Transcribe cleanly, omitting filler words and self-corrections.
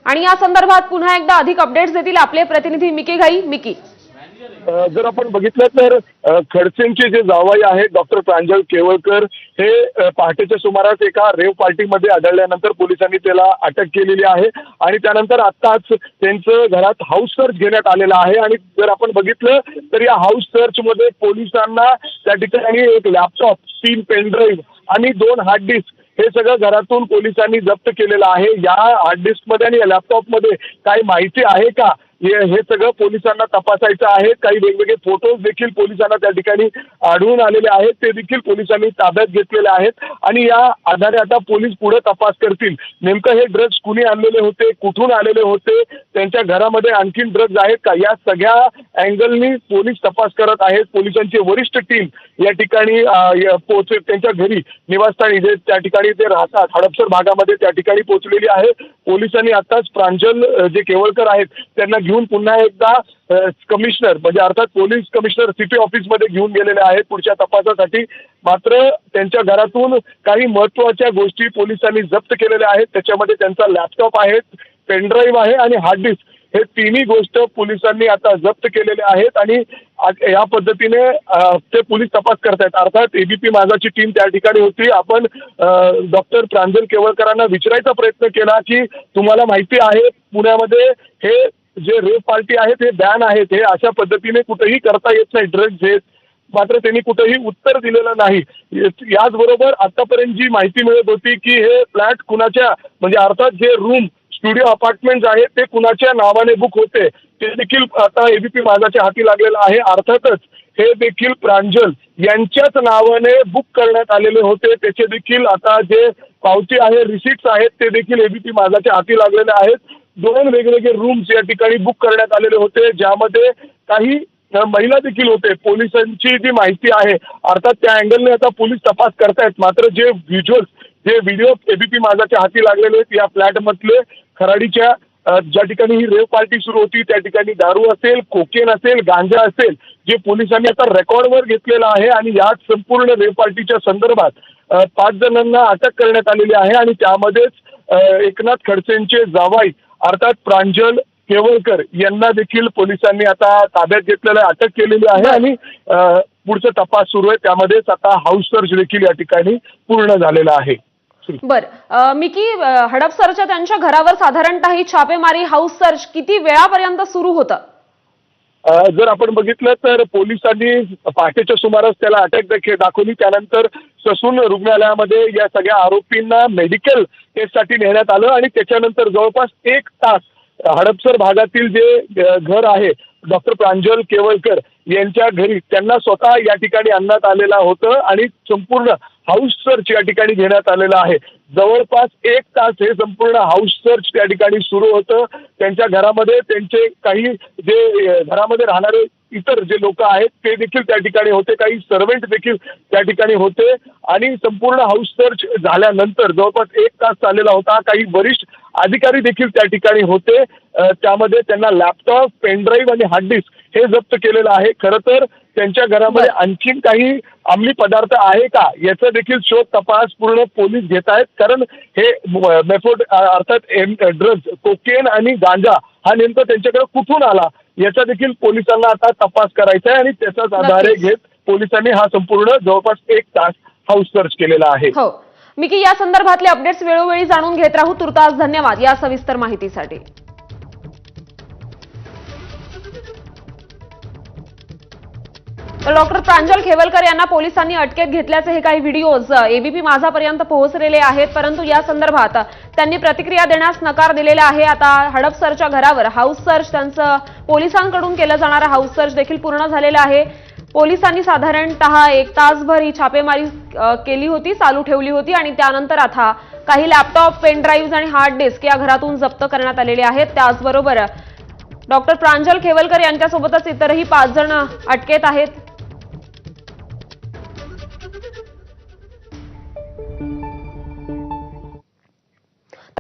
आणि या संदर्भात पुन्हा एकदा अधिक अपडेट्स देतील आपले प्रतिनिधी मिकी घाई. मिकी, जर आपण बघितलं तर खडसेंचे जे जावई आहेत डॉक्टर प्रांजल केवळकर हे पहाटेच्या सुमारास एका रेव पार्टीमध्ये आढळल्यानंतर पोलिसांनी त्याला अटक केलेली आहे आणि त्यानंतर आत्ताच त्यांचं घरात हाऊस सर्च घेण्यात आलेला आहे. आणि जर आपण बघितलं तर या हाऊस सर्च मध्ये पोलिसांना त्या ठिकाणी एक लॅपटॉप, 3 पेनड्राईव्ह आणि 2 हार्ड डिस्क हे सगळं घरातून पोलिसांनी जप्त केलेलं आहे. या हार्ड डिस्कमध्ये आणि या लॅपटॉपमध्ये काही माहिती आहे का हे सगळं पोलिसांना तपासायचं आहे. काही वेगवेगळे फोटोज देखील पोलिसांना त्या ठिकाणी आढळून आलेले आहेत, ते देखील पोलिसांनी ताब्यात घेतलेले आहेत आणि या आधारे आता पोलीस पुढे तपास करतील. नेमकं हे ड्रग्ज कुणी आणलेले होते, कुठून आलेले होते, त्यांच्या घरामध्ये आणखीन ड्रग्ज आहेत का, या सगळ्या अँगलनी पोलीस तपास करत आहेत. पोलिसांची वरिष्ठ टीम या ठिकाणी पोहोचेल, त्यांच्या घरी निवासस्थानी जे त्या ठिकाणी ते राहतात हडपसर भागामध्ये त्या ठिकाणी पोहोचलेली आहे. पोलिसांनी आताच प्रांजल जे केवळकर आहेत त्यांना घेऊन पुन्हा एकदा कमिशनर म्हणजे अर्थात पोलीस कमिशनर सिटी ऑफिसमध्ये घेऊन गेलेले आहेत पुढच्या तपासासाठी. मात्र त्यांच्या घरातून काही महत्त्वाच्या गोष्टी पोलिसांनी जप्त केलेल्या आहेत. त्याच्यामध्ये त्यांचा लॅपटॉप आहे, पेनड्राईव्ह आहे आणि हार्ड डिस्क, हे तिन्ही गोष्ट पोलिसांनी आता जप्त केलेले आहेत आणि या पद्धतीने ते पोलीस तपास करतायत. अर्थात एबीपी माझाची टीम त्या ठिकाणी होती. आपण डॉक्टर प्रांजल केवळकरांना विचारायचा प्रयत्न केला की तुम्हाला माहिती आहे पुण्यामध्ये हे जे रेव पार्टी आहेत हे बॅन आहेत, हे अशा पद्धतीने कुठेही करता येत नाही ड्रग्ज हे. मात्र त्यांनी कुठेही उत्तर दिलेलं नाही. याचबरोबर आतापर्यंत जी माहिती मिळत होती की हे फ्लॅट कुणाच्या म्हणजे अर्थात जे रूम स्टुडिओ अपार्टमेंट आहेत ते कुणाच्या नावाने बुक होते ते देखील आता एबीपी माझाच्या हाती लागलेलं आहे. अर्थातच हे देखील प्रांजल यांच्याच नावाने बुक करण्यात आलेले होते. त्याचे देखील आता जे पावती आहे, रिसिट्स आहेत, ते देखील एबीपी माझाच्या हाती लागलेले आहेत. 2 वेगवेगळे रूम्स या ठिकाणी बुक करण्यात आलेले होते, ज्यामध्ये काही महिला देखील होते. पोलिसांची जी माहिती आहे अर्थात त्या अँगलने आता पोलीस तपास करतायत. मात्र जे व्हिज्युअल्स, जे व्हिडिओ एबीपी माझाच्या हाती लागलेले आहेत या फ्लॅटमधले खराडीच्या ज्या ठिकाणी ही रेव पार्टी सुरू होती त्या ठिकाणी दारू असेल, कोकेन असेल, गांजा असेल, जे पोलिसांनी आता रेकॉर्डवर घेतलेलं आहे आणि याच संपूर्ण रेव पार्टीच्या संदर्भात 5 जणांना अटक करण्यात आलेली आहे आणि त्यामध्येच एकनाथ खडसेंचे जावई अर्थात प्रांजल केवळकर यांना देखील पोलिसांनी आता ताब्यात घेतलेलं, अटक केलेली आहे आणि पुढचा तपास सुरू आहे. त्यामध्येच आता हाऊस सर्च देखील या ठिकाणी पूर्ण झालेला आहे. बर मिकी, हडपसरच्या त्यांच्या घरावर साधारणतः ही छापेमारी हाऊस सर्च किती वेळापर्यंत सुरू होतं? जर आपण बघितलं तर पोलिसांनी पहाटेच्या सुमारास त्याला अटक दाखवली. त्यानंतर ससून रुग्णालयामध्ये या सगळ्या आरोपींना मेडिकल टेस्टसाठी नेण्यात आलं आणि त्याच्यानंतर जवळपास 1 तास हडपसर भागातील जे घर आहे डॉक्टर प्रांजल केवळकर यांच्या घरी त्यांना स्वतः या ठिकाणी आणण्यात आलेलं होतं आणि संपूर्ण हाऊस सर्च या ठिकाणी घेण्यात आलेलं आहे. जवळपास 1 तास हे संपूर्ण हाऊस सर्च त्या ठिकाणी सुरू होतं. त्यांच्या घरामध्ये त्यांचे काही जे घरामध्ये राहणारे इतर जे लोक आहेत ते देखील त्या ठिकाणी होते, काही सर्वेंट देखील त्या ठिकाणी होते आणि संपूर्ण हाऊस सर्च झाल्यानंतर जवळपास 1 तास चाललेला होता. काही वरिष्ठ अधिकारी देखील त्या ठिकाणी होते. त्यामध्ये त्यांना लॅपटॉप, पेनड्राईव्ह आणि हार्ड डिस्क हे जप्त केलेलं आहे. खरं तर त्यांच्या घरामध्ये आणखीन काही अंमली पदार्थ आहे का याचा देखील शोध तपास पूर्ण पोलीस घेत आहेत. कारण हे मेफोड अर्थात ड्रग्ज, कोकेन आणि गांजा हा नेमका त्यांच्याकडे कुठून आला याचा देखील पोलिसांना आता तपास करायचा आहे आणि त्याचाच आधारे घेत पोलिसांनी हा संपूर्ण जवळपास 1 तास हाऊस सर्च केलेला आहे. हो मिकी, या संदर्भातले अपडेट्स वेळोवेळी जाणून घेत राहू. तुर्तास धन्यवाद या सविस्तर माहितीसाठी. तर डॉक्टर प्रांजल केवळकर यांना पोलिसांनी अटकेत घेतल्याचे हे काही व्हिडिओज एबीपी माझापर्यंत पोहोचलेले आहेत, परंतु या संदर्भात त्यांनी प्रतिक्रिया देण्यास नकार दिलेला आहे. आता हडपसरच्या घरावर हाऊस सर्च, त्यांचं पोलिसांकडून केलं जाणारं हाऊस सर्च देखील पूर्ण झालेलं आहे. पोलिसांनी साधारणतः 1 तासभर ही छापेमारी केली होती, चालू ठेवली होती आणि त्यानंतर आता काही लॅपटॉप, पेनड्राईव्ह आणि हार्ड डिस्क या घरातून जप्त करण्यात आलेले आहेत. त्याचबरोबर डॉक्टर प्रांजल केवळकर यांच्यासोबतच इतरही 5 जण अटकेत आहेत.